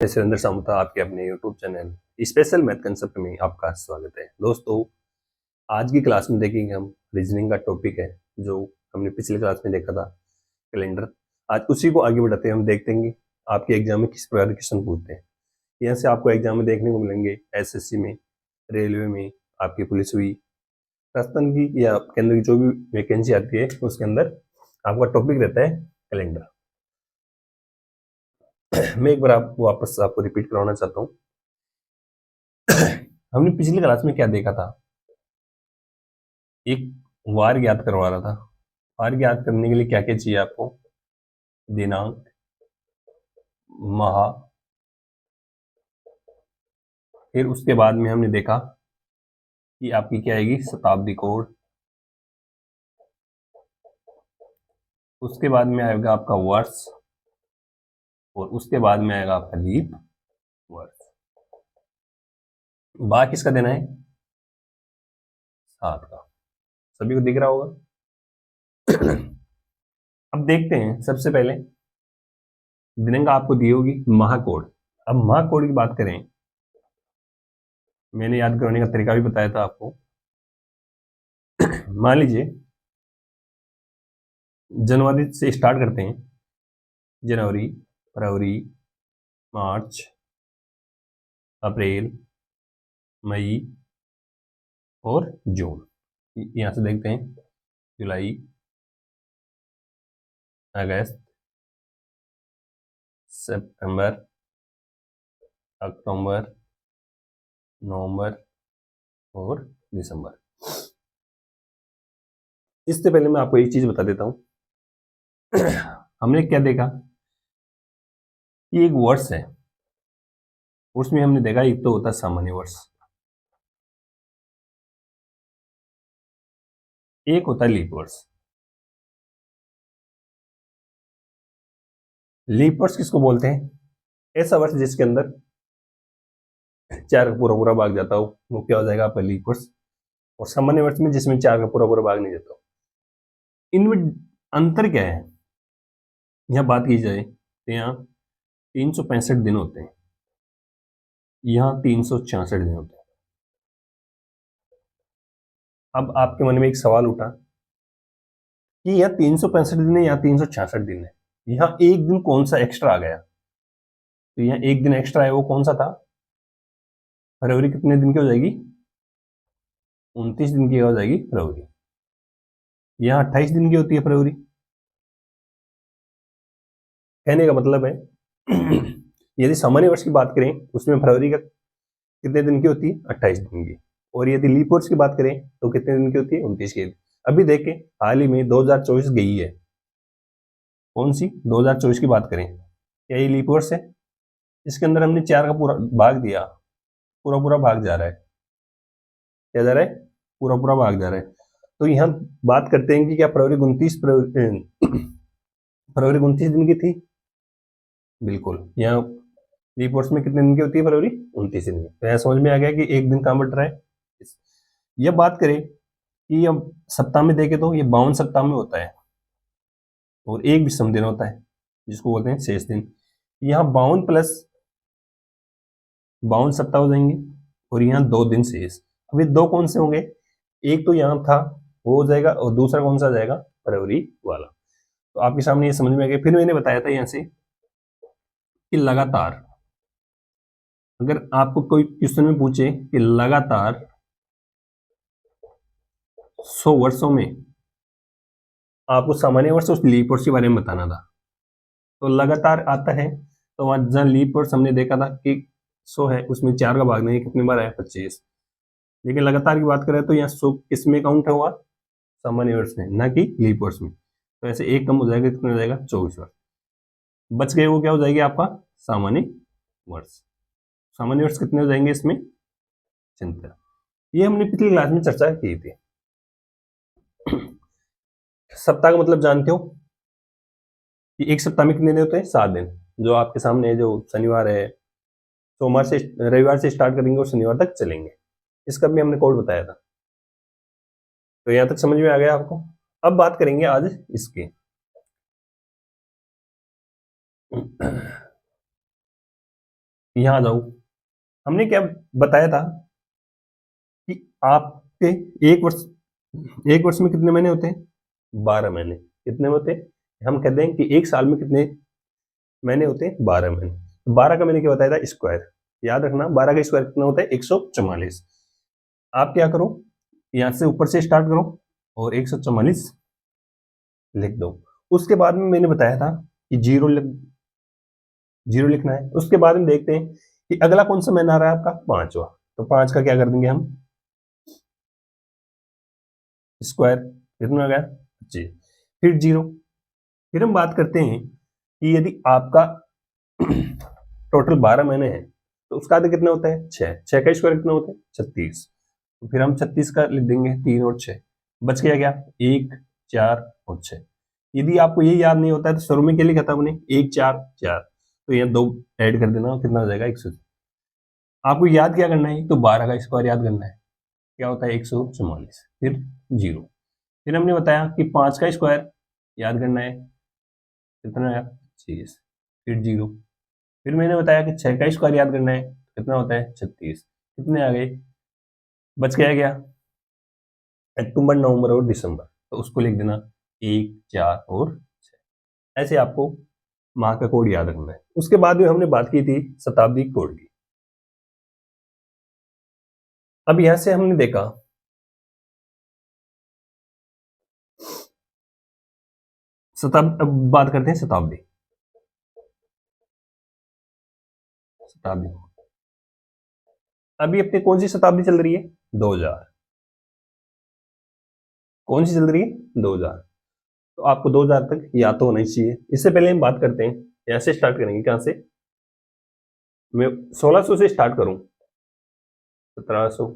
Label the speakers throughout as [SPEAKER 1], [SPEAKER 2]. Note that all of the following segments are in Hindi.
[SPEAKER 1] मैं सुरेंद्र सामुता, आपके अपने YouTube channel special math concept में आपका स्वागत है। दोस्तों, आज की क्लास में देखेंगे हम रीजनिंग का टॉपिक है जो हमने पिछली क्लास में देखा था, कैलेंडर। आज उसी को आगे बढ़ाते हैं, हम देखते हैं कि आपके एग्जाम में किस प्रकार के क्वेश्चन पूछते हैं। यहाँ से आपको एग्जाम में देखने को मिलेंगे एसएससी में, रेलवे में, आपकी पुलिस हुई, राजस्थान की या केंद्र की जो भी वैकेंसी आती है उसके अंदर आपका टॉपिक रहता है कैलेंडर। मैं एक बार वापस आपको रिपीट करवाना चाहता हूँ। हमने पिछली क्लास में क्या देखा था, एक वार ज्ञात करवा रहा था। वार ज्ञात करने के लिए क्या क्या चाहिए आपको, दिनांक, माह, फिर उसके बाद में हमने देखा कि आपकी क्या आएगी शताब्दी कोड, उसके बाद में आएगा आपका वर्ष, और उसके बाद में आएगा आपका लीप वर्ष। बाकी किसका देना है, 7 का। सभी को दिख रहा होगा। अब देखते हैं, सबसे पहले दिनांक आपको दी होगी, माह कोड। अब माह कोड की बात करें, मैंने याद करवाने का तरीका भी बताया था आपको। मान लीजिए जनवरी से स्टार्ट करते हैं, जनवरी, फरवरी, मार्च, अप्रैल, मई और जून। यहां से देखते हैं जुलाई, अगस्त, सितंबर, अक्टूबर, नवंबर और दिसंबर। इससे पहले मैं आपको एक चीज बता देता हूं। हमने क्या देखा कि एक वर्ष है, उसमें हमने देखा एक तो होता है सामान्य वर्ष, एक होता है लीप वर्ष। लीप वर्ष किसको बोलते हैं, ऐसा वर्ष जिसके अंदर 4 का पूरा पूरा भाग जाता हो, वो क्या हो जाएगा आपका लीप वर्ष। और सामान्य वर्ष में जिसमें 4 का पूरा पूरा भाग नहीं जाता। इनमें अंतर क्या है, यहाँ बात की जाए तो यहाँ 365 दिन होते हैं, यहाँ 366 दिन होते हैं। अब आपके मन में एक सवाल उठा कि यहाँ 365 दिन है, यहाँ 366 दिन है, यहाँ एक दिन कौन सा एक्स्ट्रा आ गया। तो यहाँ एक दिन एक्स्ट्रा है, वो कौन सा था, फरवरी कितने दिन की हो जाएगी, 29 दिन की हो जाएगी फरवरी। यहाँ 28 दिन की होती है फरवरी। कहने का मतलब है यदि सामान्य वर्ष की बात करें उसमें फरवरी का कितने दिन की होती है, 28 दिन की। और यदि लीप वर्ष की बात करें तो कितने दिन की होती है, 29 की। अभी देखें हाल ही में 2024 गई है, कौन सी 2024 की बात करें, क्या ये लीप वर्ष है। इसके अंदर हमने 4 का पूरा भाग दिया, पूरा पूरा भाग जा रहा है, क्या जा रहा है, पूरा पूरा भाग जा रहा है। तो यहाँ बात करते हैं कि क्या फरवरी 29 फरवरी 29 दिन की थी, बिल्कुल। यहाँ लीप वर्ष में कितने दिन की होती है फरवरी, 29 दिन की। तो यहाँ समझ में आ गया कि एक दिन कहाँ बढ़ रहा है। यह बात करें कि अब सप्ताह में देखें तो ये 52 सप्ताह में होता है, और एक विषम दिन होता है जिसको बोलते हैं शेष दिन। यहाँ 52 प्लस 52 सप्ताह हो जाएंगे, और यहाँ 2 दिन शेष। अब ये 2 कौन से होंगे, एक तो यहाँ था वो हो जाएगा, और दूसरा कौन सा जाएगा, फरवरी वाला। तो आपके सामने ये समझ में आ गया। फिर मैंने बताया था यहाँ से कि लगातार, अगर आपको कोई क्वेश्चन में पूछे कि लगातार 100 वर्षों में आपको सामान्य वर्ष और लीप वर्ष के बारे में बताना था, तो लगातार आता है। तो वहां जहां लीप वर्ष हमने देखा था कि 100 है, उसमें 4 का भाग नहीं, कितनी बार आया, 25। लेकिन लगातार की बात करें तो यहाँ 100 किस में काउंट हुआ, सामान्य वर्ष में, ना कि लीप वर्ष में। तो ऐसे एक कम हो जाएगा, कितना हो जाएगा, 24 वर्ष बच गए। वो क्या हो जाएगी आपका सामान्य वर्ष। सामान्य वर्ष कितने हो जाएंगे इसमें, 76। ये हमने पिछली क्लास में चर्चा की थी। सप्ताह का मतलब जानते हो कि एक सप्ताह में कितने दिन होते हैं, 7 दिन। जो आपके सामने है, जो शनिवार है, सोमवार से रविवार से स्टार्ट करेंगे और शनिवार तक चलेंगे। इसका भी हमने कोड बताया था। तो यहां तक समझ में आ गया आपको। अब बात करेंगे आज इसकी। यहाँ आ जाओ। हमने क्या बताया था कि आपके एक वर्ष में कितने महीने होते हैं? 12 महीने। कितने होते हैं? हम कहते हैं कि एक साल में कितने महीने होते हैं? 12 महीने। 12 का मैंने क्या बताया था? स्क्वायर। याद रखना 12 का स्क्वायर कितना होता है? 144। आप क्या करो, यहां से ऊपर से स्टार्ट करो और 144 लिख दो। उसके बाद में मैंने बताया था कि जीरो लिखना है। उसके बाद में देखते हैं कि अगला कौन सा महीना आ रहा है आपका? 5वां। तो 5 का क्या कर देंगे हम? स्क्वायर। कितना हो गया? 25। फिर जीरो। फिर हम बात करते हैं कि यदि आपका टोटल 12 महीने हैं तो उसका आधा कितना होता है? 6। 6 का स्क्वायर कितना होता है? 36। तो फिर हम 36 का लिख देंगे, 3 और 6 बच गया क्या? 1, 4 और 6। यदि आपको ये याद नहीं होता है तो शुरू में क्या लिखा था हमने? 1, 4, 4। तो यहाँ 2 ऐड कर देना, कितना हो जाएगा? 100। आपको याद क्या करना है? तो 12 का स्क्वायर याद करना है। क्या होता है? 144। फिर जीरो। फिर हमने बताया कि 5 का स्क्वायर याद करना है। कितना आया? 25। फिर जीरो। फिर मैंने बताया कि 6 का स्क्वायर याद करना है। कितना होता है? 36। कितने आ गए? बच गया क्या? अक्टूबर, नवंबर और दिसंबर। तो उसको लिख देना 1, 4 और 6। ऐसे आपको माह का कोड याद रखना है। उसके बाद में हमने बात की थी शताब्दी कोड की। अब यहां से हमने देखा अब बात करते हैं शताब्दी। शताब्दी अभी अपनी कौन सी शताब्दी चल रही है? 2000। कौन सी चल रही है? 2000। तो आपको 2000 तक याद तो होना ही चाहिए। इससे पहले हम बात करते हैं, यहाँ से स्टार्ट करेंगे। कहां से? मैं 1600 से स्टार्ट करूं, 1700,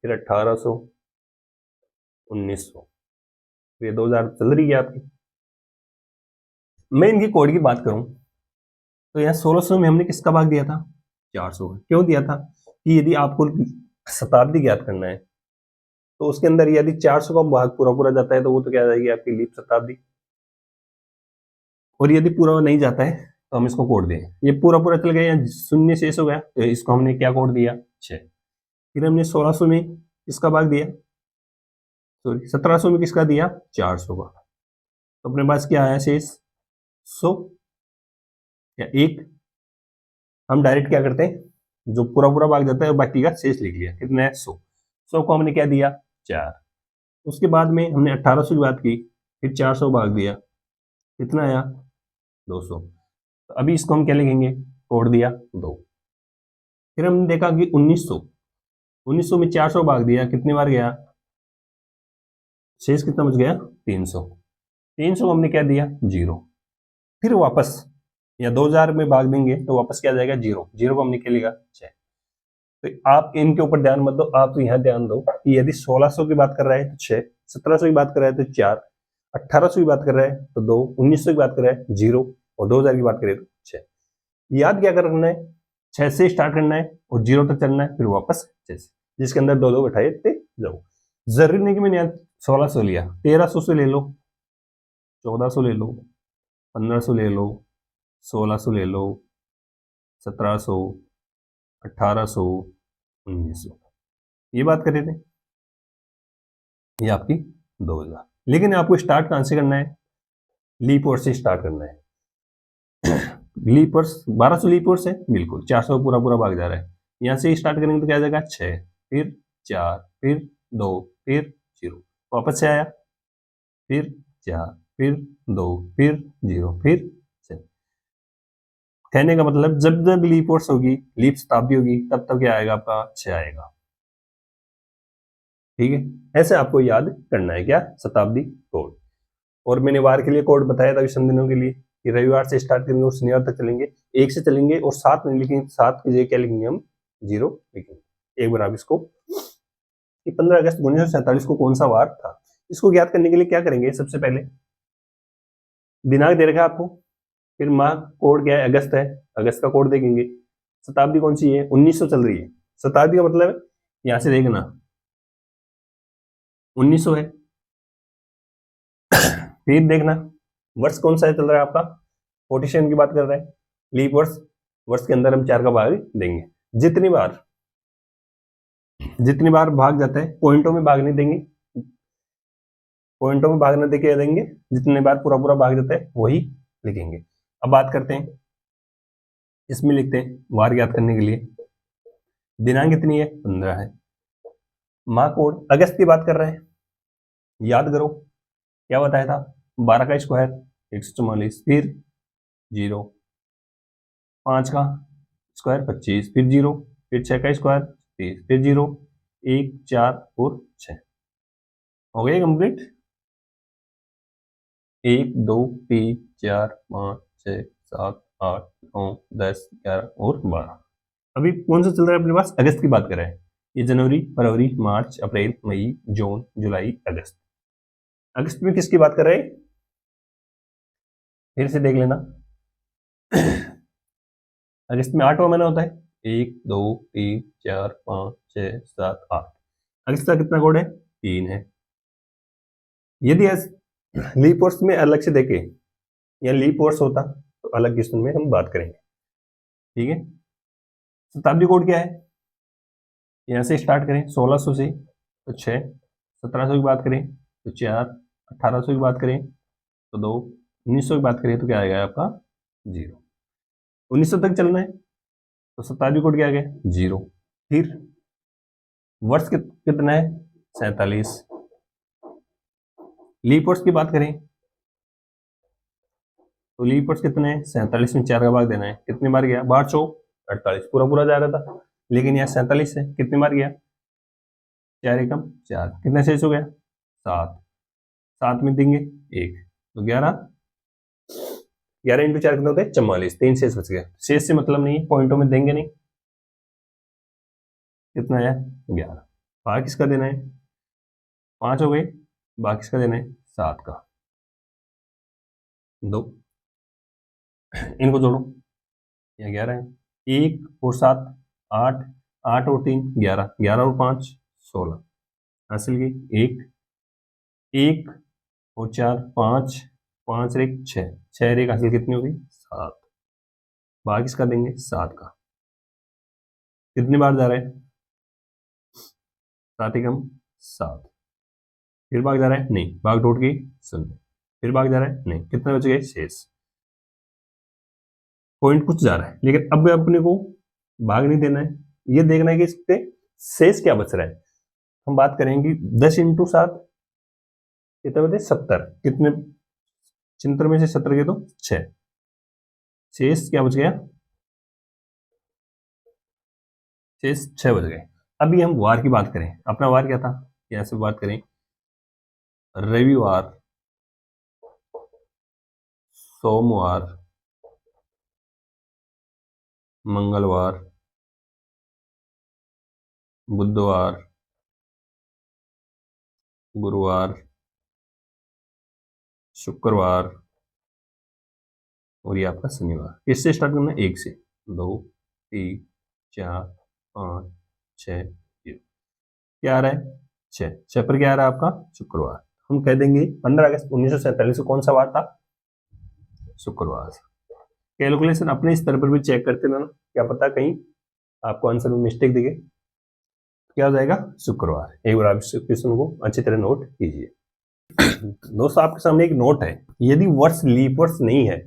[SPEAKER 1] फिर 1800, 1900, ये 2000 चल रही है आपकी। मैं इनकी कोड की बात करूं तो यहाँ 1600 में हमने किसका भाग दिया था? 400 का। क्यों दिया था? कि यदि आपको शताब्दी ज्ञात करना है तो उसके अंदर यदि 400 का भाग पूरा पूरा जाता है तो वो तो क्या आ जाएगी आपकी? लीप शताब्दी। और यदि पूरा नहीं जाता है तो हम इसको कोड दें। ये पूरा पूरा चल गया, यहाँ शून्य शेष हो गया, तो इसको हमने क्या कोड दिया? 6। फिर हमने 1600 में किसका भाग दिया? सॉरी, 1700 में किसका दिया? 400 का। तो अपने पास क्या आया शेष? 100 या 1। हम डायरेक्ट क्या करते हैं, जो पूरा पूरा भाग जाता है बाकी का शेष लिख लिया। कितना है? 100। 100 को हमने क्या दिया? 4। उसके बाद में हमने 1800 की बात की, फिर 400 भाग दिया। कितना आया? 200। तो अभी इसको हम क्या लिखेंगे? कोड दिया 2। फिर हमने देखा कि 1900 में 400 भाग दिया, कितनी बार गया? शेष कितना बच गया? 300। 300 को हमने क्या दिया? 0। फिर वापस या 2000 में भाग देंगे तो वापस क्या जाएगा? 0। 0 को हमने क्या लिखा? 6। तो आप इनके ऊपर ध्यान मत दो, आप तो यहाँ ध्यान दो कि यदि 1600 की बात कर रहा है तो 6, 1700 की बात कर रहा है तो 4, 1800 की बात कर रहा है तो 2, 1900 की बात कर रहा है 0 और 2000 की बात करें तो 6। याद क्या करना है? 6 से स्टार्ट करना है और 0 तक चलना है, फिर वापस 6 से, जिसके अंदर 2 2 बैठाए थे जाओ। जरूरी नहीं कि मैंने यहाँ 1600 लिया, 1300 से ले लो, 1400 ले लो, 1500 ले लो, 1600 ले लो, 1700, 1800, 1900, ये बात कर रहे थे। ये आपकी 2000। लेकिन आपको स्टार्ट कहां से करना है? लीप ईयर से स्टार्ट करना है। लीप ईयर्स 1200 लीप ईयर्स है, बिल्कुल 400 पूरा पूरा भाग जा रहा है। यहां से स्टार्ट करेंगे तो क्या आ जाएगा? 6, फिर 4, फिर 2, फिर 0, वापस से आया, फिर 4, फिर 2, फिर 0, फिर 6। कहने का मतलब जब जब लीप ईयर्स होगी, लीप शताब्दी होगी, तब तब क्या आएगा आपका? 6 आएगा। ठीक है, ऐसे आपको याद करना है क्या? शताब्दी कोड। और मैंने वार के लिए कोड बताया था विषम दिनों के लिए कि रविवार से स्टार्ट करेंगे और शनिवार तक चलेंगे। 1 से चलेंगे और 7 नहीं लिखेंगे, 7 की जगह क्या लिखेंगे हम? 0 लिखेंगे। एक बार आप इसको कि 15 अगस्त 1947 को कौन सा वार था, इसको ज्ञात करने के लिए क्या करेंगे? सबसे पहले दिनांक दे रखा है आपको, फिर माह कोड क्या है? अगस्त है, अगस्त का कोड देखेंगे। शताब्दी कौन सी है? 1900 चल रही है। शताब्दी का मतलब यहां से देखना 1900 है। फिर देखना वर्ष कौन सा चल रहा है आपका? 47 की बात कर रहा है, लीप वर्ष वर्ष के अंदर हम 4 का भाग देंगे। जितनी बार भाग जाता है, पॉइंटों में भाग नहीं देंगे, पॉइंटों में भाग न देके देंगे, जितने बार पूरा पूरा भाग जाता है वही लिखेंगे। अब बात करते हैं, इसमें लिखते हैं वार याद करने के लिए। दिनांक कितनी है? 15 है। माह कोड अगस्त की बात कर रहे हैं, याद करो क्या बताया था, 12 का स्क्वायर 144, फिर 0, 5 का स्क्वायर 25, फिर 0, फिर 6 का स्क्वायर 30, फिर 0, 1, 4 और 6 हो गए कंप्लीट। 1, 2, 3, 4, 5, 6, 7, 8, 9, 10, 11 और 12। अभी कौन सा चल रहा है अपने पास? अगस्त की बात कर रहे हैं। ये जनवरी, फरवरी, मार्च, अप्रैल, मई, जून, जुलाई, अगस्त। अगस्त में किसकी बात कर रहे हैं? फिर से देख लेना। अगस्त में 8वां महीना होता है, 1, 2, 3, 4, 5, 6, 7, 8। अगस्त का कितना कोड है? 3 है। यदि लीप वर्ष में अलग से देखे या लीप वर्ष होता तो अलग किस्म में हम बात करेंगे, ठीक है। शताब्दी कोड क्या है? यहाँ से स्टार्ट करें 1600 से तो 6, 1700 की बात करें तो 4, 1800 की बात करें तो 2, 1900 की बात करें तो क्या आएगा आपका 0। 1900 तक चलना है तो शताब्दी कोड क्या आ गया? 0। फिर वर्ष कितना है? 47। लीप वर्ष की बात करें तो लीप वर्ष कितने हैं? 47 में 4 का भाग देना है। कितनी बार गया? 12 चौक 48, पूरा पूरा जा रहा था, लेकिन यहाँ 47 है, कितनी बार गया? 4 एकम 4, कितना शेष हो गया? 7, 7 में देंगे 1 तो 11, 11 इंटू 4 कितना होता है? 44, 3 शेष बच गया। शेष से मतलब नहीं, पॉइंटों में देंगे नहीं। कितना है? 11। भाग किसका देना है? 5 हो गए, भाग किसका देना है? 7 का। 2, इनको जोड़ो, यहाँ 11 है, 1 और 7 8, 8 और 3 11, 11 और 5 16, हासिल की 1, 1 और 4 5, 5 और 1 6, 6 और 1 हासिल कितनी होगी? 7। भाग किसका देंगे? 7 का। कितनी बार जा रहा है? 7 एकम 7। फिर भाग जा रहा है? नहीं, भाग टूट गई 0। फिर भाग जा रहा है? नहीं, कितने बच गए शेष? पॉइंट कुछ जा रहा है, लेकिन अब अपने को भाग नहीं देना है, ये देखना है कि इसके शेष क्या बच रहा है। हम बात करेंगे 10 इंटू 7 कितने बचे? 70। कितने चिंतर में से 70 के तो 6, शेष क्या बच गया? शेष 6 बच गए। अभी हम वार की बात करें, अपना वार क्या था? यहाँ से बात करें, रविवार, सोमवार, मंगलवार, बुधवार, गुरुवार, शुक्रवार और ये आपका शनिवार। किससे स्टार्ट करना है? 1 से 2, 3, 4, 5, 6, क्या आ रहा है? 6, 6 पर क्या आ रहा है आपका? शुक्रवार। हम कह देंगे 15 अगस्त 1947 को कौन सा वार था? शुक्रवार। कैलकुलेशन अपने स्तर पर भी चेक करते रहना, क्या पता कहीं आपको आंसर में मिस्टेक दिखे। क्या हो जाएगा? शुक्रवार। एक बार आप इस क्वेश्चन को अच्छी तरह नोट कीजिए। दोस्तों आपके सामने एक नोट है, यदि वर्ष लीप वर्ष नहीं है,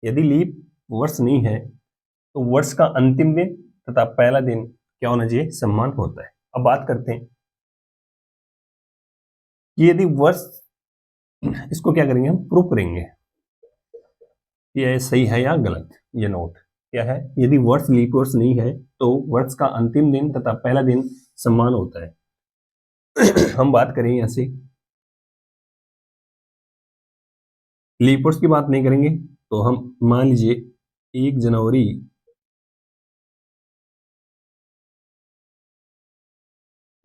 [SPEAKER 1] यदि लीप वर्ष नहीं है तो वर्ष का अंतिम दिन तथा पहला दिन क्या होना चाहिए? समान होता है। अब बात करते हैं कि यदि वर्ष, इसको क्या करेंगे हम? प्रूफ करेंगे ये सही है या गलत। ये नोट क्या है? यदि वर्ष लीप वर्ष नहीं है तो वर्ष का अंतिम दिन तथा पहला दिन समान होता है। हम बात करें यहां से लीप वर्ष की बात नहीं करेंगे, तो हम मान लीजिए 1 जनवरी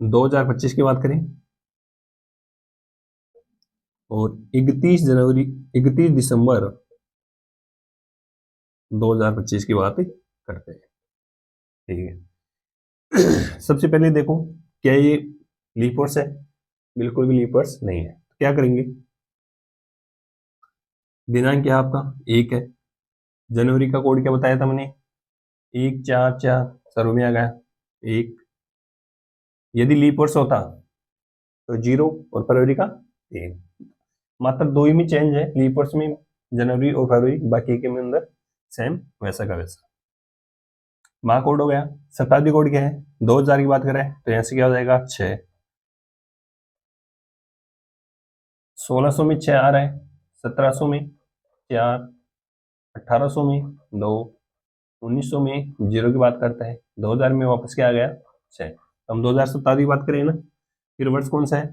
[SPEAKER 1] 2025 की बात करें और 31 दिसंबर 2025 की बात करते हैं, ठीक है। सबसे पहले देखो, क्या ये लीप वर्ष है? बिल्कुल भी लीप वर्ष नहीं है। तो क्या करेंगे? दिनांक क्या आपका? 1 है। जनवरी का कोड क्या बताया था मैंने? 1 4 4 सर्व में आ गया 1। यदि लीप वर्ष होता तो 0 और फरवरी का 3। मात्र 2 ही में चेंज है लीप वर्ष में, जनवरी और फरवरी, बाकी के में अंदर सेम वैसा का वैसा। माह कोड हो गया। शताब्दी कोड क्या है? 2000 की बात करें तो यहाँ से क्या हो जाएगा 6। 1600 में 6 आ रहा है, 1700 में 4, 1800 में 2, 1900 में 0 की बात करता है, 2000 में वापस क्या आ गया 6। हम 2000 शताब्दी की बात करें ना, फिर वर्ष कौन सा है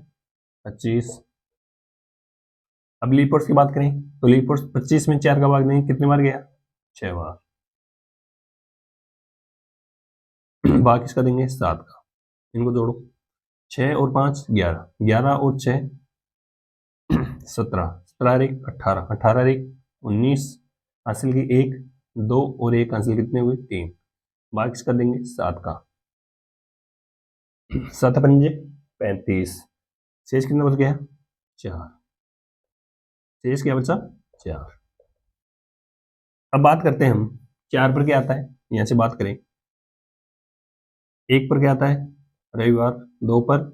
[SPEAKER 1] 25। अब लीप वर्ष की बात करें तो लीप वर्ष 25 में 4 का भाग देंगे, कितने बार गया 6 बार। भाग किसका देंगे 7 का। इनको जोड़ो, 6 और 5 11, 11 और 6 17, 17 एक 18, 18 एक 19, हासिल की 1, 2 और 1 हासिल कितने हुए 3। भाग किसका देंगे 7 का। 7 पंजे 35, शेष कितना बच गया 4। शेष क्या बचा 4। अब बात करते हैं हम 4 पर क्या आता है, यहां से बात करें। 1 पर क्या आता है रविवार, 2 पर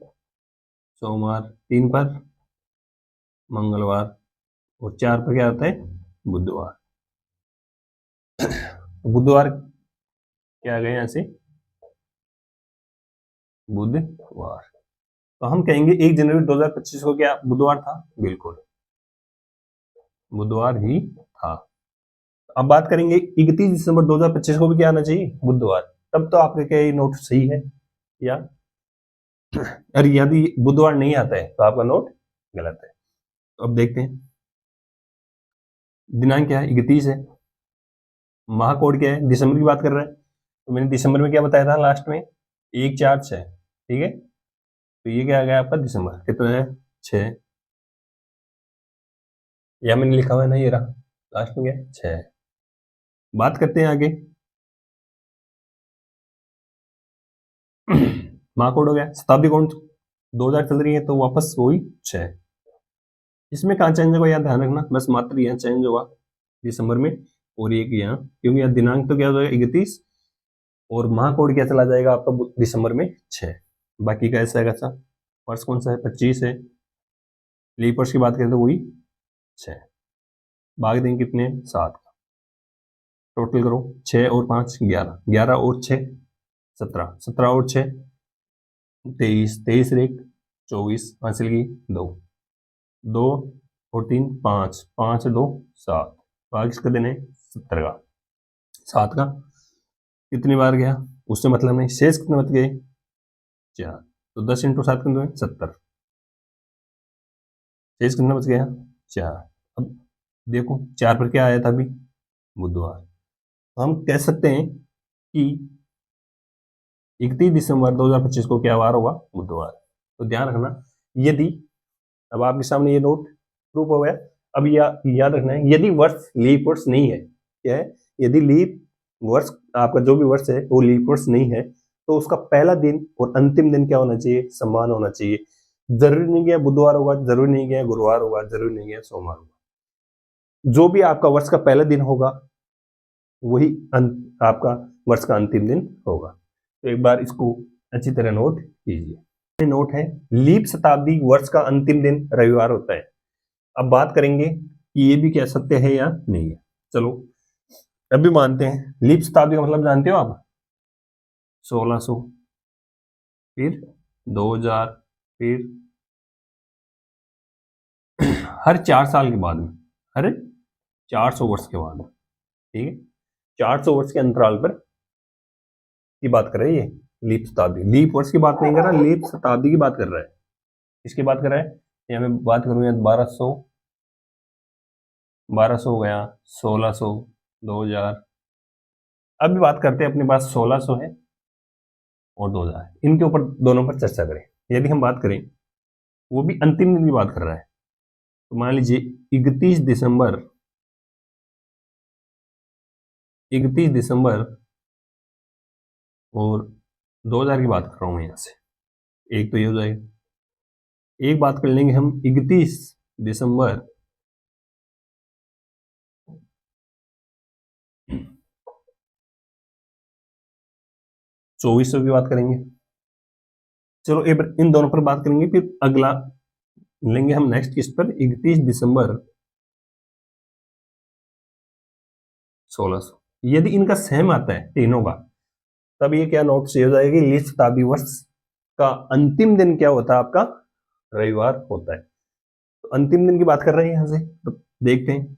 [SPEAKER 1] सोमवार, 3 पर मंगलवार और 4 पर क्या आता है बुधवार। बुधवार क्या आ गया यहां से बुधवार। तो हम कहेंगे 1 जनवरी 2025 को क्या बुधवार था? बिल्कुल बुधवार ही था। अब बात करेंगे 31 दिसंबर 2025 को भी क्या आना चाहिए बुधवार। तब तो आपके क्या ये नोट सही है, या अरे यदि बुधवार नहीं आता है तो आपका नोट गलत है। तो अब देखते हैं दिनांक क्या है 31 है, माह कोड क्या है दिसंबर की बात कर रहा है, तो मैंने दिसंबर में क्या बताया था लास्ट में 1 4 6, ठीक है। तो ये क्या आ गया आपका दिसंबर, कितना है 6, या मैंने लिखा हुआ है ना ये रहा लास्ट में क्या 6। बात करते हैं आगे माह कोड हो गया। शताब्दी कौन 2000 चल रही है तो वापस वही 6। इसमें कहाँ चेंज होगा, यहाँ ध्यान रखना, बस मात्र यहाँ चेंज होगा दिसंबर में, और एक यहाँ, क्योंकि यहाँ दिनांक तो क्या हो जाएगा 31 और माह कोड क्या चला जाएगा आपका दिसंबर में 6। बाकी का ऐसा है कैसा, वर्ष कौन सा है 25 है, लीप वर्ष की बात करें तो वही 6। भाग देंगे कितने 7 का। टोटल करो 6 और 5 11, 11 और 6 17, 17 और 6 23, 23 और 1 24, हासिल की 2, 2 और 3 5, 5 और 2 7। भाग किसका देना है 70 का। 7 का कितनी बार गया उससे मतलब नहीं, शेष कितने बच गए 4। तो 10 इंटू 7 कितने 70, शेष कितना बच गया 4। अब देखो 4 पर क्या आया था अभी बुधवार, तो हम कह सकते हैं कि 31 दिसंबर 2025 को क्या वार होगा बुधवार। तो ध्यान रखना, यदि अब आपके सामने ये नोट प्रूफ हो गया। अब याद रखना है यदि वर्ष लीप वर्ष नहीं है, क्या है यदि लीप वर्ष आपका जो भी वर्ष है वो लीप वर्ष नहीं है तो उसका पहला दिन और अंतिम दिन क्या होना चाहिए समान होना चाहिए। जरूरी नहीं है बुधवार होगा, जरूरी नहीं है गुरुवार होगा, जरूरी नहीं है सोमवार होगा। जो भी आपका वर्ष का पहला दिन होगा वही आपका वर्ष का अंतिम दिन होगा। तो एक बार इसको अच्छी तरह नोट कीजिए। नोट है लीप शताब्दी वर्ष का अंतिम दिन रविवार होता है। अब बात करेंगे कि ये भी क्या सत्य है या नहीं है। चलो अभी मानते हैं लीप शताब्दी का मतलब जानते हो आप 1600, फिर 2000, फिर हर 4 साल के बाद में, हर 400 वर्ष के बाद, ठीक है 400 वर्ष के अंतराल पर की बात कर रहा है ये लीप शताब्दी। लीप वर्ष की बात नहीं कर रहा, लीप शताब्दी की बात कर रहा है। इसकी बात कर रहा है, यहाँ मैं बात करूँ 1200, 1200 हो गया 1600, 2000। अब भी बात करते हैं अपने पास 1600 है और 2000, इनके ऊपर दोनों पर चर्चा करें। यदि हम बात करें वो भी अंतिम दिन की बात कर रहा है, तो मान लीजिए 31 दिसंबर, 31 दिसंबर और 2000 की बात कर रहा हूं मैं यहाँ से, एक तो ये हो जाएगा। एक बात कर लेंगे हम 31 दिसंबर 2400 की बात करेंगे। चलो एक बार इन दोनों पर बात करेंगे, फिर अगला लेंगे हम नेक्स्ट किस्त पर 31 दिसंबर 1600। यदि इनका सेम आता है तीनों का, तब ये क्या नोट से हो जाएगी, लीप शताब्दी वर्ष का अंतिम दिन क्या होता है आपका, रविवार होता है। तो अंतिम दिन की बात कर रहे हैं यहां से, तो देखते हैं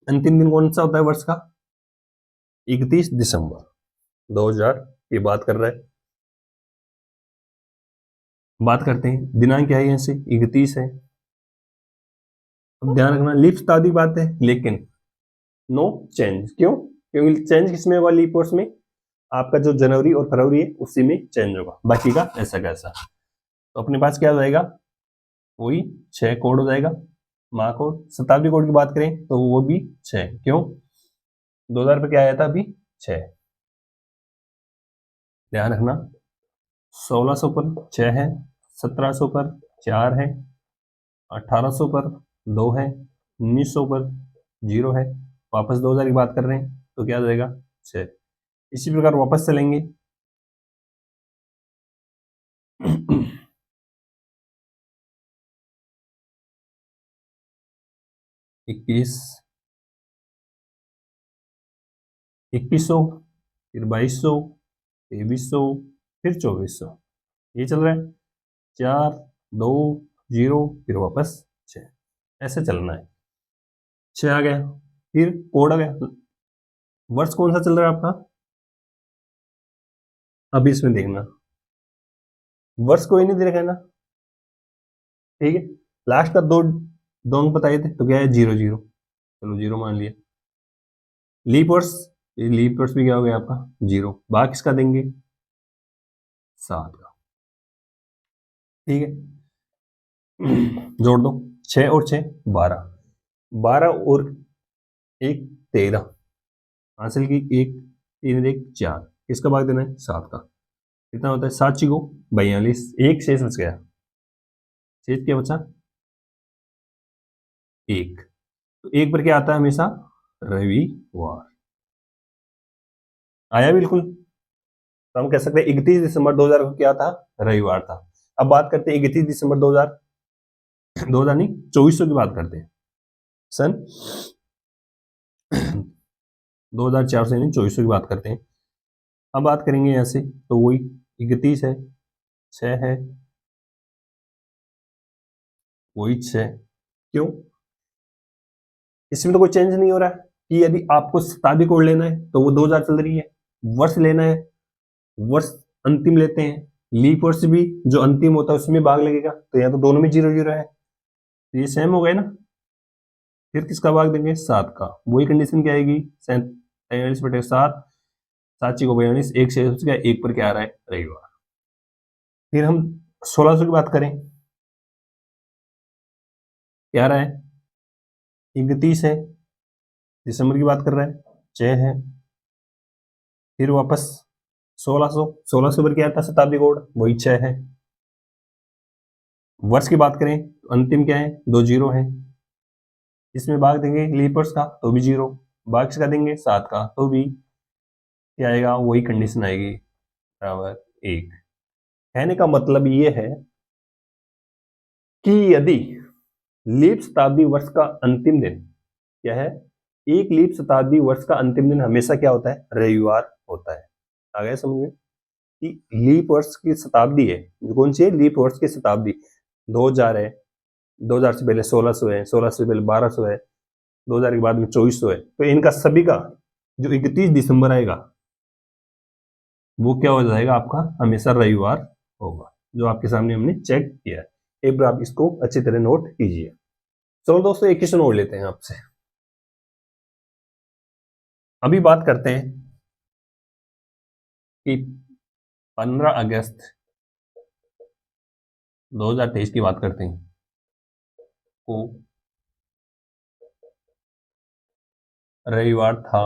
[SPEAKER 1] अंतिम दिन कौन सा होता है वर्ष का, 31 दिसंबर 2000 की बात कर रहे हैं। बात करते हैं दिनांक क्या है, यहाँ से 31 है। अब ध्यान रखना लीप शताब्दी बात है, लेकिन नो चेंज, क्यों, क्योंकि चेंज किसमें होगा, लीप वर्ष में आपका जो जनवरी और फरवरी है उसी में चेंज होगा, बाकी का ऐसा कैसा। तो अपने पास क्या हो जाएगा, वही 6 कोड हो जाएगा, माह कोड। शताब्दी कोड की बात करें तो वो भी 6, क्यों, 2000 पे क्या आया था अभी 6। ध्यान रखना 1600 पर 6 है, 1700 पर 4 है, 1800 पर 2 है, 1900 पर 0 है, वापस 2000 की बात कर रहे हैं तो क्या आ जाएगा 6। इसी प्रकार वापस चलेंगे 21, 2100, फिर 2200, 2300, फिर 2400, ये चल रहा है 4 2 0, फिर वापस 6, ऐसे चलना है। 6 आ गया, फिर कोड आ गया। वर्ष कौन सा चल रहा है आपका, अभी इसमें देखना वर्ष कोई नहीं दे रखा है ना, ठीक है। लास्ट का दो अंक बताए थे तो क्या है 00, चलो 0 मान लिया। लीप वर्ष, लीप वर्ष भी क्या हो गया आपका 0, भाग किसका देंगे 7 का, ठीक है। जोड़ दो 6 और 6 12, 12 और 1 13, हासिल की 1 3 1 4, किसका भाग देना है 7 का, कितना होता है 7 को 42, एक शेष बच गया, शेष क्या बचा 1। तो 1 पर क्या आता है हमेशा रविवार, आया बिल्कुल। तो हम कह सकते हैं 31 दिसंबर 2000 को क्या था, रविवार था। अब बात करते हैं 31 दिसंबर 2000 नहीं 2400 की बात करते हैं, सन 2400 यानी 2400 की बात करते हैं। अब बात करेंगे यहाँ से तो वही 31 है, 6 है, वही 6, क्यों, इसमें तो कोई चेंज नहीं हो रहा है कि यदि आपको शताब्दी कोड लेना है तो वो 2000 चल रही है, वर्ष लेना है वर्ष अंतिम लेते हैं, लीप वर्ष भी जो अंतिम होता है उसमें भाग लगेगा, तो यहाँ तो दोनों में 0 0 है, तो ये सेम हो गए ना। फिर किसका भाग देंगे 7 का, वही कंडीशन क्या आएगी 43/7, 7 को 42, एक शेष बच गया, एक पर क्या आ रहा है रविवार। फिर हम 1600 की बात करें, क्या आ रहा है 31 है, दिसंबर की बात कर रहा है 6 है, फिर वापस 1600, 1600 पर क्या आता है शताब्दी कोड वही 6 है। वर्ष की बात करें तो अंतिम क्या है 2 0 है, इसमें भाग देंगे लीपर्स का तो भी 0, भाग किसका देंगे 7 का तो भी क्या आएगा, वही कंडीशन आएगी बराबर 1। कहने का मतलब ये है कि यदि लीप शताब्दी वर्ष का अंतिम दिन क्या है, एक लीप शताब्दी वर्ष का अंतिम दिन हमेशा क्या होता है रविवार होता है। आ गया समझ में कि लीप वर्ष की शताब्दी है, कौन सी है लीप वर्ष की शताब्दी, 2000 है, 2000 से पहले 1600 है, 1600 से पहले 1200 है, 2000 के बाद में 2400 है, तो इनका सभी का जो 31 दिसंबर आएगा वो क्या हो जाएगा आपका हमेशा रविवार होगा, जो आपके सामने हमने चेक किया है। एक बार आप इसको अच्छी तरह नोट कीजिए। चलो दोस्तों एक क्वेश्चन और लेते हैं आपसे। अभी बात करते हैं कि 15 अगस्त 2023 की बात करते हैं को रविवार था,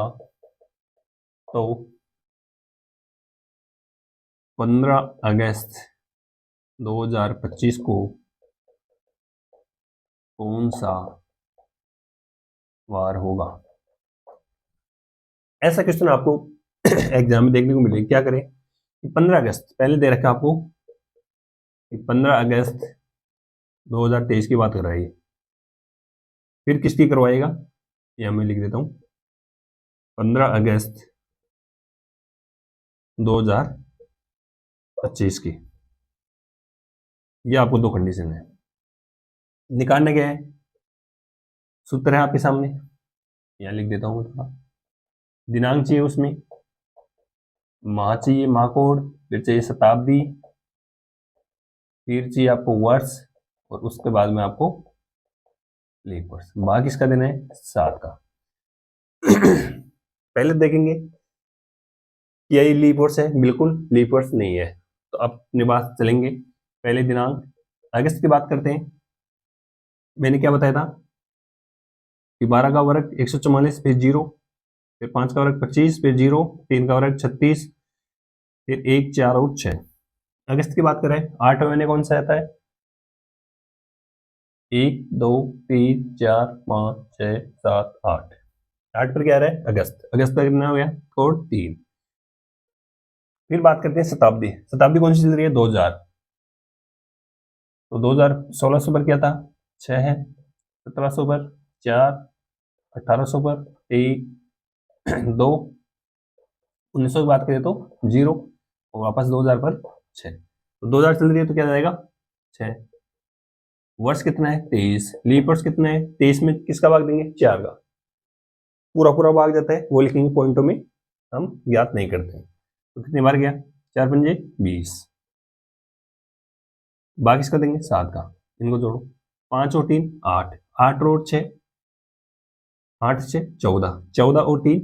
[SPEAKER 1] तो 15 अगस्त 2025 को कौन सा वार होगा, ऐसा क्वेश्चन आपको एग्जाम में देखने को मिलेगी। क्या करें कि 15 अगस्त पहले दे रखा आपको कि 15 अगस्त 2023 की बात कर रहा है ये। फिर किसकी करवाएगा, ये मैं लिख देता हूँ 15 अगस्त 2025 की। ये आपको दो कंडीशन है, निकालने क्या है, सूत्र है आपके सामने, यहाँ लिख देता हूँ थोड़ा। दिनांक चाहिए उसमें, माह चाहिए, माह कोड, फिर चाहिए शताब्दी, फिर चाहिए आपको वर्ष, और उसके बाद में आपको लीप वर्ष। माह किसका देना है, 7 का। पहले देखेंगे क्या ये लीप वर्ष है, बिल्कुल लीप वर्ष नहीं है। तो अपने बात चलेंगे, पहले दिनांक अगस्त की बात करते हैं। मैंने क्या बताया था कि 12 का वर्ग 144, फिर 0, फिर 5 का वर्ग 25, फिर 0, 3 का वर्ग 36, फिर 1, 4 और 6। अगस्त की बात करें, 8 महीने कौन सा आता है, 1, 2, 3, 4, 5, 6, 7, 8। 8 पर क्या आ रहा है, अगस्त। अगस्त का कितना हो गया, कोड 3। फिर बात करते हैं शताब्दी। शताब्दी कौन सी चल रही है, 2000। तो 2000 1600 पर क्या था, 6 है, 1700 पर 4, 1800 पर 1, 2, 1900 की बात करें तो 0, और वापस 2000 पर 6। तो 2000 चल रही है तो क्या जाएगा 6। वर्ष कितना है, 23। लीप वर्ष कितना है, 23 में किसका भाग देंगे, 4 का। पूरा पूरा भाग जाता है, वो लिखेंगे पॉइंटों में, हम ज्ञात नहीं करते हैं। तो कितनी बार गया, 4 पंजे 20, भाग इसका देंगे 7 का। इनको जोड़ो, 5 और 3 8, 8 और 6, 8 से 14, 14 और 3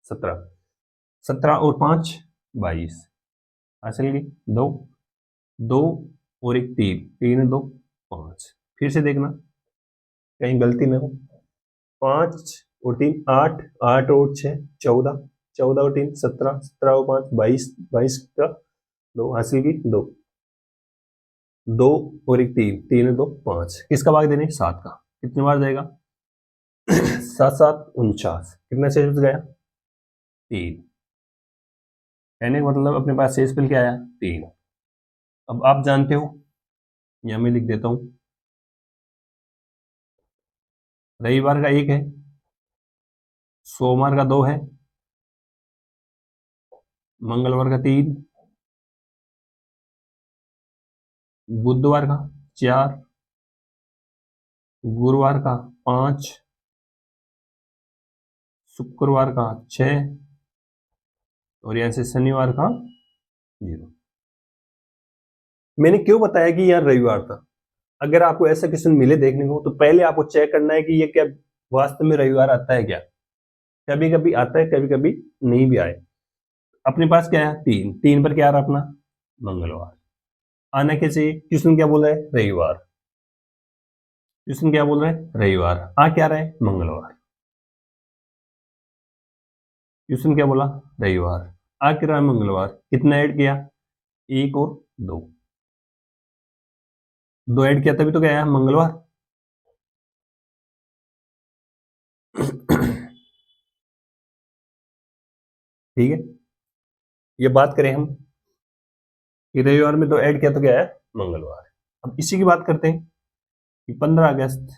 [SPEAKER 1] 17, 17 और 5 22, हासिल की 2, 2 और 1 3, 3 2 5। फिर से देखना कहीं गलती ना हो, 5 और 3 8, 8 और 6 14, 14 और 3 17, 17 और 5 22, 22 का 2, हासिल की 2, 2 और 1 3, 3 2 5। किसका भाग देने, 7 का। कितनी बार जाएगा, 7 7 49। कितना शेष बच गया, 3। कहने का मतलब अपने पास शेष बिल क्या आया, 3। अब आप जानते हो, या मैं लिख देता हूं, रविवार का 1 है, सोमवार का 2 है, मंगलवार का 3, बुधवार का 4, गुरुवार का 5, शुक्रवार का 6, और यहां से शनिवार का 0। मैंने क्यों बताया कि यह रविवार था। अगर आपको ऐसा क्वेश्चन मिले देखने को, तो पहले आपको चेक करना है कि ये क्या वास्तव में रविवार आता है क्या। कभी कभी आता है, कभी कभी नहीं भी आए। अपने पास क्या है, 3, 3 पर क्या आ रहा अपना, मंगलवार। आना क्या चाहिए, क्वेश्चन क्या बोल रहा है, रविवार। क्वेश्चन क्या बोल रहा है, रविवार। आ क्या रहा है, मंगलवार। क्वेश्चन क्या बोला, रविवार। आ क्या रहा है, मंगलवार। कितना ऐड किया, 1 और 2, 2 ऐड किया तभी तो क्या आया, मंगलवार। ठीक है, ये बात करें हम कि रविवार में 2 ऐड किया तो क्या आया, मंगलवार। अब इसी की बात करते हैं कि 15 अगस्त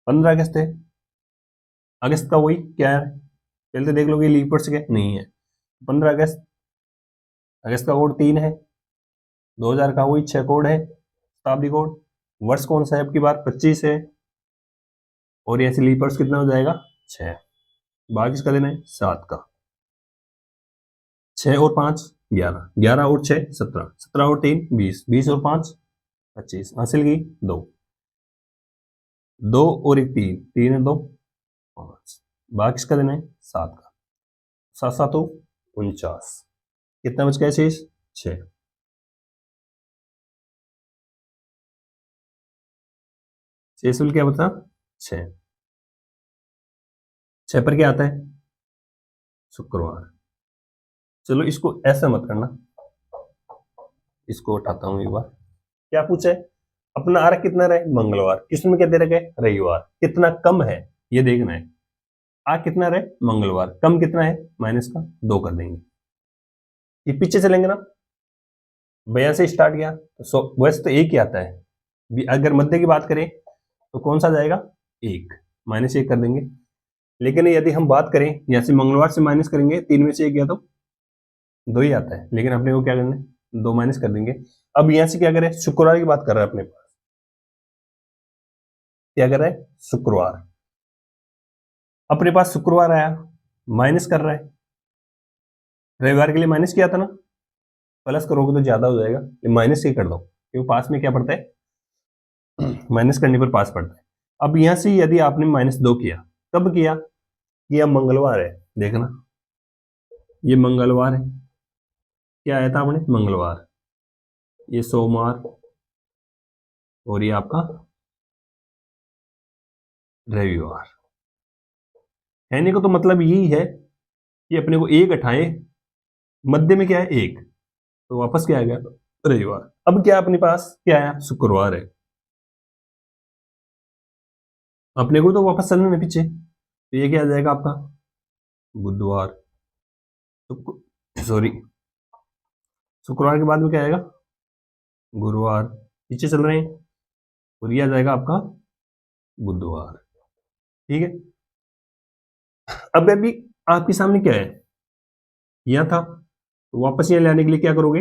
[SPEAKER 1] 15 अगस्त है, अगस्त का वही क्या है, पहले तो देख लो कि लीप वर्ष क्या नहीं है। 15 अगस्त, अगस्त का कोड 3 है, 2000 का वही 6 कोड है, शताब्दी कोड। वर्ष कौन सा है, अब की बार 25 है, और ऐसे लीप वर्ष कितना हो जाएगा, 6। बाकी इसका देना है 7 का। 6 और 5 11, 11 और 6 17, 17 और 3 20, 20 और 5 25, हासिल की 2, 2 और 1 3, 3 और 2 5। बाकी इसका देना है 7 का। 7 7 49। कितना बच गया शेष, 6। शेष क्या बता, 6। 6 पर क्या आता है, शुक्रवार। चलो इसको ऐसा मत करना, इसको उठाता हूं एक बार। क्या पूछा है, अपना आ रहा कितना रहे मंगलवार, क्वेश्चन में क्या दे रखा है रविवार, कितना कम है ये देखना है। आ कितना रहे मंगलवार, कम कितना है माइनस का 2 कर देंगे। ये पीछे चलेंगे ना, बयां से स्टार्ट किया तो वैसे तो एक ही आता है, अगर मध्य की बात करें तो कौन सा जाएगा 1, -1 कर देंगे। लेकिन यदि हम बात करें यहाँ से मंगलवार से माइनस करेंगे 3 में से 1 गया तो 2 ही आता है, लेकिन अपने को क्या करना है 2 माइनस कर देंगे। अब यहाँ से क्या करें शुक्रवार की बात कर रहा है अपने पास, क्या कर रहा है शुक्रवार, अपने पास शुक्रवार आया माइनस कर रहा है, रविवार के लिए माइनस किया था ना, प्लस करोगे तो ज्यादा हो जाएगा, माइनस ही कर दो क्योंकि पास में क्या पड़ता है माइनस करने पर पास पड़ता है। अब यहां से यदि आपने -2 किया, कब किया, ये मंगलवार है, देखना ये मंगलवार है, क्या आया था आपने मंगलवार, ये सोमवार और ये आपका रविवार, कहने को तो मतलब यही है कि अपने को 1 हटाए, मध्य में क्या है 1, तो वापस क्या आ गया रविवार। अब क्या अपने पास क्या आया शुक्रवार है, अपने को तो वापस चलना है पीछे, तो ये क्या आ जाएगा आपका बुधवार, सॉरी शुक्रवार के बाद में क्या आएगा गुरुवार, पीछे चल रहे हैं, और ये आ जाएगा आपका बुधवार। ठीक है, अब अभी आपके सामने क्या है, यह था, तो वापस यहाँ लाने के लिए क्या करोगे,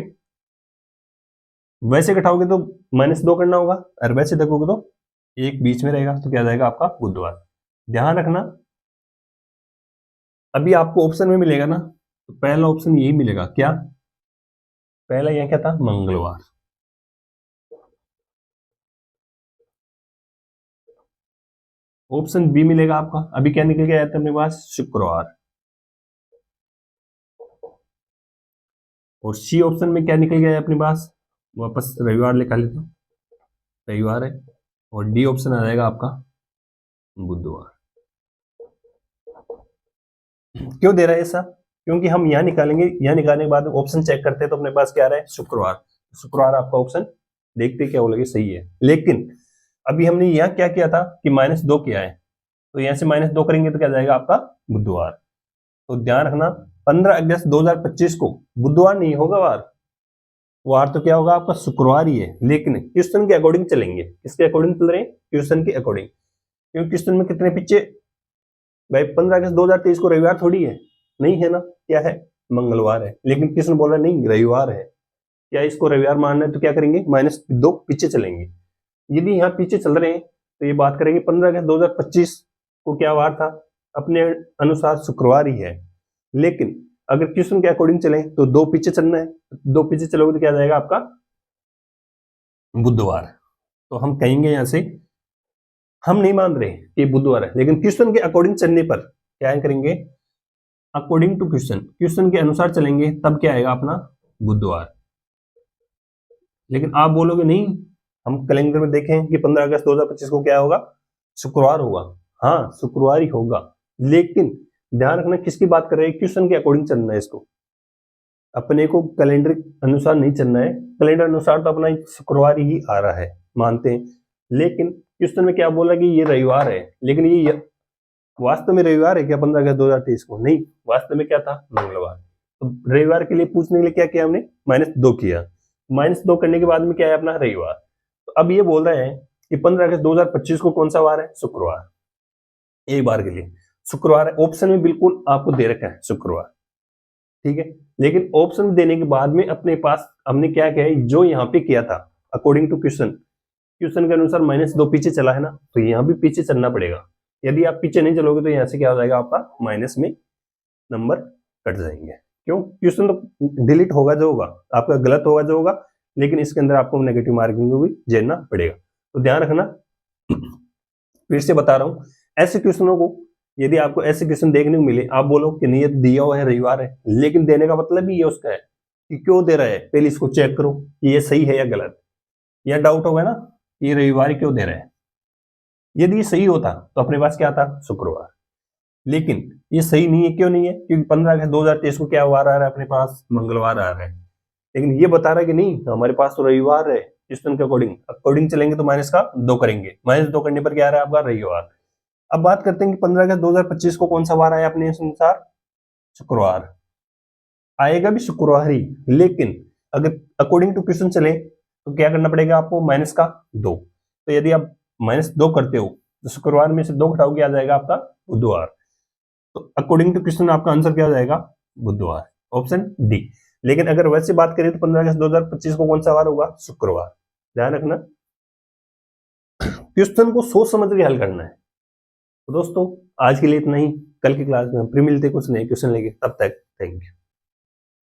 [SPEAKER 1] वैसे घटाओगे तो -2 करना होगा, और वैसे देखोगे तो 1 बीच में रहेगा, तो क्या जाएगा आपका बुधवार। ध्यान रखना अभी आपको ऑप्शन में मिलेगा ना, तो पहला ऑप्शन यही मिलेगा, क्या पहला यहाँ क्या था मंगलवार, ऑप्शन बी मिलेगा आपका, अभी क्या निकल के आया था अपने पास शुक्रवार, और सी ऑप्शन में क्या निकल गया अपने पास, वापस रविवार लिखा लेते हैं, रविवार है, और डी ऑप्शन आ जाएगा आपका बुधवार। क्यों दे रहा है ऐसा, क्योंकि हम यहाँ निकालेंगे, यहाँ निकालने के बाद ऑप्शन चेक करते हैं तो अपने पास क्या आ रहा है शुक्रवार, शुक्रवार आपका ऑप्शन देखते क्या हो लगे सही है। लेकिन अभी हमने यहाँ क्या किया था कि -2 किया है, तो यहाँ से -2 करेंगे तो क्या जाएगा आपका बुधवार। तो ध्यान रखना 15 अगस्त 2025 को बुधवार नहीं होगा वार तो क्या होगा आपका शुक्रवार ही है, लेकिन क्वेश्चन के अकॉर्डिंग चलेंगे, किसके अकॉर्डिंग चल रहे हैं क्वेश्चन के अकॉर्डिंग, क्योंकि क्वेश्चन में कितने पीछे भाई 15 अगस्त 2023 को रविवार थोड़ी है, नहीं है ना, क्या है मंगलवार है, लेकिन क्वेश्चन बोल रहा नहीं रविवार है, क्या इसको रविवार मानना है तो क्या करेंगे -2 पीछे चलेंगे। यदि यहाँ पीछे चल रहे हैं तो ये बात करेंगे 15 अगस्त 2025 को क्या वार था, अपने अनुसार शुक्रवार ही है, लेकिन अगर क्वेश्चन के अकॉर्डिंग चले तो 2 पीछे चलना है, 2 पीछे चलोगे तो क्या जाएगा आपका बुधवार। तो हम कहेंगे यहां से हम नहीं मान रहे कि बुधवार है, लेकिन क्वेश्चन के अकॉर्डिंग चलने पर क्या करेंगे, अकॉर्डिंग टू क्वेश्चन, क्वेश्चन के अनुसार चलेंगे तब क्या आएगा अपना बुधवार। लेकिन आप बोलोगे नहीं हम कैलेंडर में देखें कि 15 अगस्त 2025 को क्या होगा शुक्रवार होगा, हाँ शुक्रवार ही होगा, लेकिन ध्यान रखना किसकी बात कर रहे हैं, क्वेश्चन के अकॉर्डिंग चलना है, इसको अपने को कैलेंडर अनुसार नहीं चलना है, कैलेंडर अनुसार तो अपना शुक्रवार ही आ रहा है मानते हैं, लेकिन क्वेश्चन में क्या बोला कि ये रविवार है, लेकिन ये वास्तव में रविवार है क्या 15 अगस्त 2023 को, नहीं वास्तव में क्या था मंगलवार। तो रविवार के लिए पूछने के लिए क्या किया हमने -2 किया, -2 करने के बाद में क्या है अपना रविवार। तो अब ये बोल रहे हैं कि 15 अगस्त 2025 को कौन सा वार है शुक्रवार, एक बार के लिए शुक्रवार है, ऑप्शन में बिल्कुल आपको दे रखा है शुक्रवार, ठीक है, लेकिन ऑप्शन देने के बाद में अपने पास हमने क्या किया है जो यहाँ पे किया था अकॉर्डिंग टू क्वेश्चन, क्वेश्चन के अनुसार -2 पीछे चला है ना, तो यहाँ भी पीछे चलना पड़ेगा, यदि आप पीछे नहीं चलोगे तो यहाँ से क्या हो जाएगा आपका माइनस में नंबर कट जाएंगे, क्यों क्वेश्चन तो डिलीट होगा जो होगा आपका गलत होगा जो होगा, लेकिन इसके अंदर आपको नेगेटिव मार्किंग को भी झेलना पड़ेगा। तो ध्यान रखना फिर से बता रहा हूं, ऐसे क्वेश्चनों को यदि आपको ऐसे क्वेश्चन देखने को मिले, आप बोलो कि नहीं ये दिया हुआ है रविवार है, लेकिन देने का मतलब ही ये उसका है कि क्यों दे रहा है, पहले इसको चेक करो कि ये सही है या गलत, या डाउट होगा ना ये रविवार क्यों दे रहा है, यदि ये सही होता तो अपने पास क्या था शुक्रवार, लेकिन ये सही नहीं है, क्यों नहीं है, क्योंकि 15 अगस्त 2023 को क्या वार आ रहा है अपने पास मंगलवार आ रहा है, लेकिन ये बता रहा है कि नहीं हमारे पास तो रविवार है, क्वेश्चन के अकॉर्डिंग चलेंगे तो माइनस का 2 करेंगे, -2 करने पर क्या आ रहा है आपका रविवार। अब बात करते हैं कि 15 अगस्त 2025 को कौन सा वार आया अपने अनुसार, शुक्रवार आएगा भी शुक्रवार ही, लेकिन अगर अकॉर्डिंग टू क्वेश्चन चले तो क्या करना पड़ेगा आपको, माइनस का 2। तो यदि आप -2 करते हो तो शुक्रवार में से 2 घटाओगे आ जाएगा आपका बुधवार। तो अकॉर्डिंग टू क्वेश्चन आपका आंसर क्या हो जाएगा, बुधवार, ऑप्शन डी। लेकिन अगर वैसे बात करें तो 15 अगस्त 2025 को कौन सा वार होगा, शुक्रवार। ध्यान रखना, क्वेश्चन को सोच समझ के हल करना है। तो दोस्तों आज के लिए इतना ही, कल की क्लास में फिर मिलते कुछ नए क्वेश्चन लेके, तब तक थैंक यू।